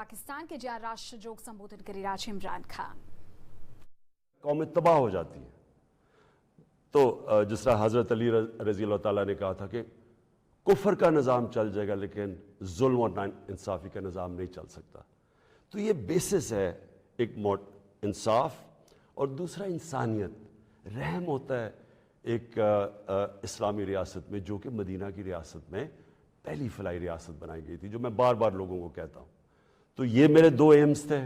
पाकिस्तान के ज्યાં રાષ્ટ્રજોગ સંબોધન કરી રહ્યા છે ઇમરાન ખાન। कौमें तबाह हो जाती हैं। तो जिस तरह हज़रत अली रज़ी अल्लाह ताला ने कहा था कि कुफर का निज़ाम चल जाएगा लेकिन जुल्म और नाइंसाफ़ी का निज़ाम नहीं चल सकता। तो ये बेसिस है एक इंसाफ और दूसरा इंसानियत, रहम होता है एक इस्लामी रियासत में जो कि मदीना की रियासत में पहली फलाई रियासत बनाई गई थी, जो मैं बार बार लोगों को कहता हूँ। तो ये मेरे दो एम्स थे।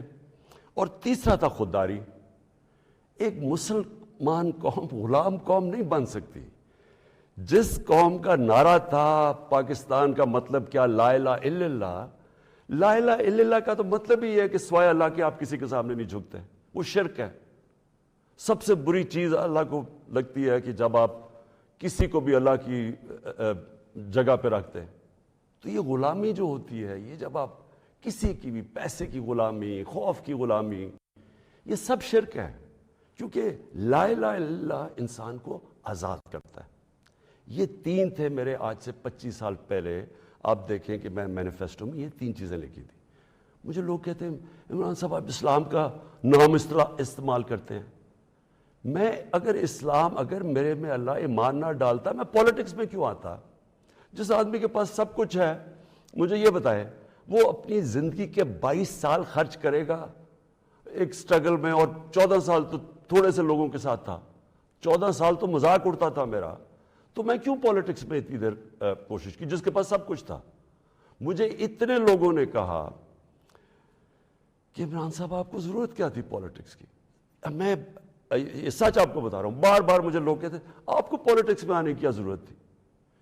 और तीसरा था खुददारी। एक मुसलमान कौम गुलाम कौम नहीं बन सकती। जिस कौम का नारा था पाकिस्तान का मतलब क्या, ला इलाहा इल्लल्लाह, ला इलाहा इल्लल्लाह का तो मतलब ही है कि सिवाय अल्लाह के आप किसी के सामने नहीं झुकते। वो शिर्क है। सबसे बुरी चीज़ अल्लाह को लगती है कि जब आप किसी को भी अल्लाह की जगह पे रखते हैं। तो ये गुलामी जो होती है, ये जब आप किसी की भी पैसे की गुलामी, खौफ की गुलामी, ये सब शिर्क है। क्योंकि ला इलाहा इल्लल्लाह इंसान को आज़ाद करता है। ये तीन थे मेरे आज से 25 साल पहले। आप देखें कि मैं मैनिफेस्टो में ये तीन चीज़ें लिखी थी। मुझे लोग कहते हैं इमरान साहब आप इस्लाम का नाम इस्तेमाल करते हैं। मैं अगर मेरे में अल्लाह ईमान ना डालता, मैं पॉलिटिक्स में क्यों आता? जिस आदमी के पास सब कुछ है, मुझे ये बताए, वो अपनी ज़िंदगी के 22 साल खर्च करेगा एक स्ट्रगल में, और 14 साल तो थोड़े से लोगों के साथ था, 14 साल तो मजाक उड़ता था मेरा। तो मैं क्यों पॉलिटिक्स में इतनी देर कोशिश की जिसके पास सब कुछ था? मुझे इतने लोगों ने कहा कि इमरान साहब आपको ज़रूरत क्या थी पॉलिटिक्स की? मैं ये सच आपको बता रहा हूँ। बार बार मुझे लोग कहते आपको पॉलिटिक्स में आने की क्या ज़रूरत थी?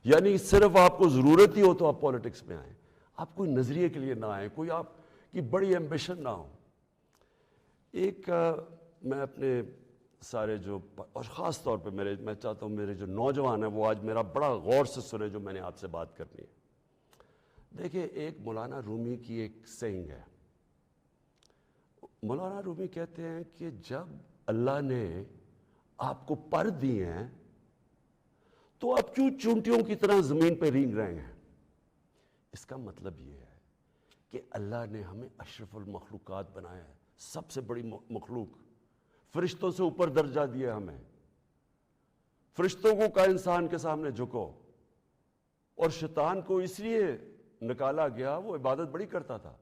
यानी सिर्फ आपको ज़रूरत ही हो तो आप पॉलिटिक्स में आए, आप कोई नज़रिए के लिए ना आए, कोई आपकी बड़ी एम्बिशन ना हो। मैं अपने सारे जो, और ख़ास तौर पे मैं चाहता हूँ मेरे जो नौजवान हैं वो आज मेरा बड़ा गौर से सुने जो मैंने आपसे बात करनी है। देखिए, एक मौलाना रूमी की एक सेइंग है। मौलाना रूमी कहते हैं कि जब अल्लाह ने आपको पर दिए हैं तो आप क्यों चूंटियों की तरह ज़मीन पर रेंग रहे हैं? इसका मतलब ये है कि अल्लाह ने हमें अशरफुल मखलूक़ात बनाया है, सबसे बड़ी मखलूक, फरिश्तों से ऊपर दर्जा दिया हमें। फरिश्तों को कहा इंसान के सामने झुको, और शैतान को इसलिए निकाला गया, वो इबादत बड़ी करता था,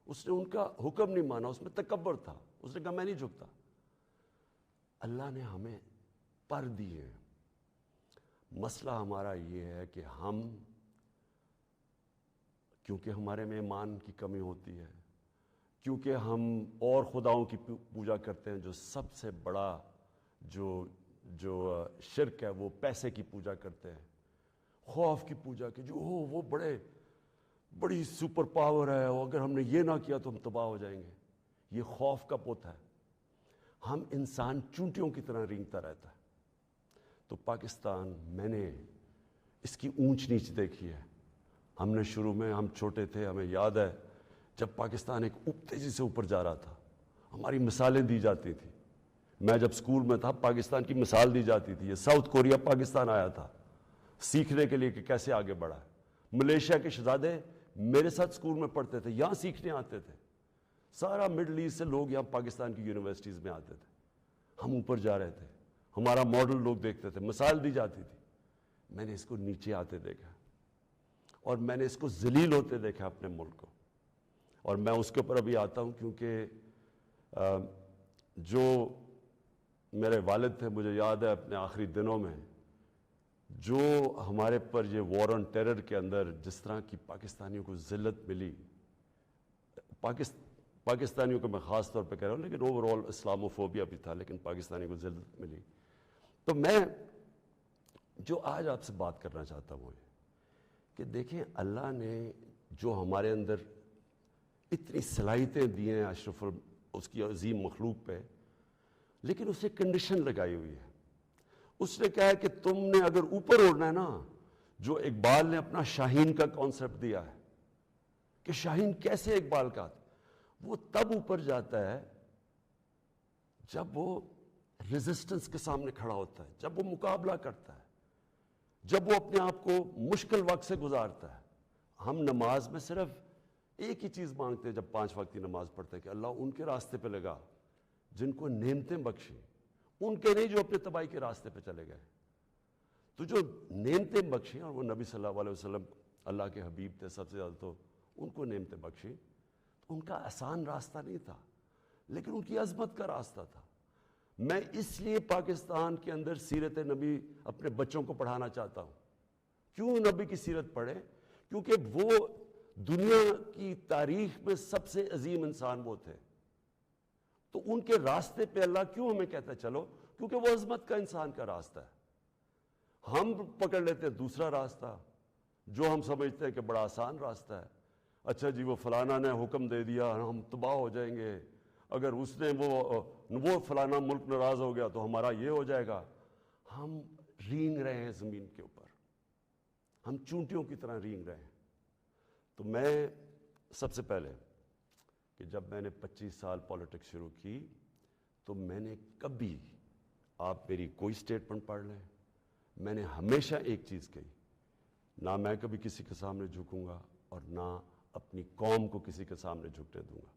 उसने उनका हुक्म नहीं माना, उसमें तकब्बर था, उसने कहा मैं नहीं झुकता। अल्लाह ने हमें पर दिए हैं। मसला हमारा ये है कि हम, क्योंकि हमारे में ईमान की कमी होती है, क्योंकि हम और खुदाओं की पूजा करते हैं, जो सबसे बड़ा जो शिर्क है वो पैसे की पूजा करते हैं, खौफ की पूजा की, जो वो बड़ी सुपर पावर है, और अगर हमने ये ना किया तो हम तबाह हो जाएंगे। ये खौफ का पुत है। हम इंसान चूंटियों की तरह रेंगता रहता है। तो पाकिस्तान, मैंने इसकी ऊंच नीच देखी है। हमने शुरू में, हम छोटे थे, हमें याद है जब पाकिस्तान एक तेजी से ऊपर जा रहा था, हमारी मिसालें दी जाती थी। मैं जब स्कूल में था पाकिस्तान की मिसाल दी जाती थी। ये साउथ कोरिया पाकिस्तान आया था सीखने के लिए कि कैसे आगे बढ़ा है। मलेशिया के शहजादे मेरे साथ स्कूल में पढ़ते थे, यहाँ सीखने आते थे। सारा मिडल ईस्ट से लोग यहाँ पाकिस्तान की यूनिवर्सिटीज़ में आते थे। हम ऊपर जा रहे थे, हमारा मॉडल लोग देखते थे, मिसाल दी जाती थी। मैंने इसको नीचे आते देखा और मैंने इसको जलील होते देखा अपने मुल्क को। और मैं उसके ऊपर अभी आता हूँ क्योंकि जो मेरे वालिद थे, मुझे याद है अपने आखिरी दिनों में जो हमारे पर ये वॉर ऑन टेरर के अंदर जिस तरह की पाकिस्तानियों को ज़िल्लत मिली, पाकिस्तानियों को मैं ख़ास तौर पे कह रहा हूँ, लेकिन ओवरऑल इस्लामोफोबिया भी था, लेकिन पाकिस्तानियों को ज़िल्लत मिली। तो मैं जो आज आपसे बात करना चाहता हूँ कि देखें, अल्लाह ने जो हमारे अंदर इतनी सलाहियतें दी हैं अशरफुल उसकी अजीम मखलूक पे, लेकिन उसे कंडीशन लगाई हुई है। उसने कहा है कि तुमने अगर ऊपर उड़ना है ना, जो इकबाल ने अपना शाहीन का कॉन्सेप्ट दिया है कि शाहीन कैसे इकबाल का, वो तब ऊपर जाता है जब वो रेजिस्टेंस के सामने खड़ा होता है, जब वो मुकाबला करता है, जब वो अपने आप को मुश्किल वक्त से गुजारता है। हम नमाज में सिर्फ ایک ہی چیز مانگتے ہیں جب 5 وقت کی نماز پڑھتے ہیں کہ اللہ ان کے راستے پہ لگا جن کو نعمتیں بخشیں، ان کے نہیں جو اپنے تباہی کے راستے پہ چلے گئے. تو جو نعمتیں بخشیں، اور وہ نبی صلی اللہ علیہ وسلم اللہ کے حبیب تھے سب سے زیادہ، تو ان کو نعمتیں بخشیں. تو ان کا آسان راستہ نہیں تھا، لیکن ان کی عظمت کا راستہ تھا. میں اس لیے پاکستان کے اندر سیرت نبی اپنے بچوں کو پڑھانا چاہتا ہوں. کیوں نبی کی سیرت پڑھیں؟ کیونکہ وہ دنیا کی تاریخ میں سب سے عظیم انسان وہ تھے. تو ان کے راستے پہ اللہ کیوں ہمیں کہتا ہے چلو؟ کیونکہ وہ عظمت کا انسان کا راستہ ہے. ہم پکڑ لیتے ہیں دوسرا راستہ جو ہم سمجھتے ہیں کہ بڑا آسان راستہ ہے. اچھا جی، وہ فلانا نے حکم دے دیا، ہم تباہ ہو جائیں گے. اگر اس نے وہ فلانا ملک ناراض ہو گیا تو ہمارا یہ ہو جائے گا. ہم رینگ رہے ہیں زمین کے اوپر، ہم چونٹیوں کی طرح رینگ رہے ہیں. تو میں سب سے پہلے کہ جب میں نے 25 سال پالیٹکس شروع کی تو میں نے کبھی، آپ میری کوئی سٹیٹمنٹ پڑھ لیں، میں نے ہمیشہ ایک چیز کہی، نہ میں کبھی کسی کے سامنے جھکوں گا اور نہ اپنی قوم کو کسی کے سامنے جھکنے دوں گا.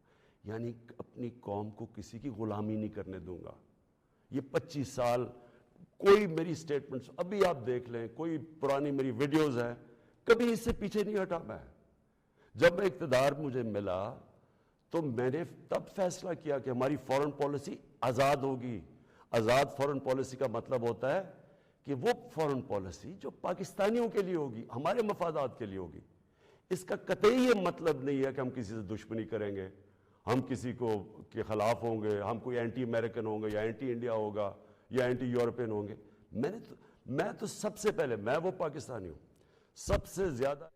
یعنی اپنی قوم کو کسی کی غلامی نہیں کرنے دوں گا. یہ 25 سال کوئی میری سٹیٹمنٹس ابھی آپ دیکھ لیں، کوئی پرانی میری ویڈیوز ہیں، کبھی اس سے پیچھے نہیں ہٹا. میں جب میں اقتدار مجھے ملا تو میں نے تب فیصلہ کیا کہ ہماری فورن پالیسی آزاد ہوگی. آزاد فورن پالیسی کا مطلب ہوتا ہے کہ وہ فورن پالیسی جو پاکستانیوں کے لیے ہوگی، ہمارے مفادات کے لیے ہوگی. اس کا قطعی یہ مطلب نہیں ہے کہ ہم کسی سے دشمنی کریں گے، ہم کسی کو کے خلاف ہوں گے، ہم کوئی اینٹی امریکن ہوں گے یا اینٹی انڈیا ہوگا یا اینٹی یورپین ہوں گے. میں تو سب سے پہلے، میں وہ پاکستانی ہوں سب سے زیادہ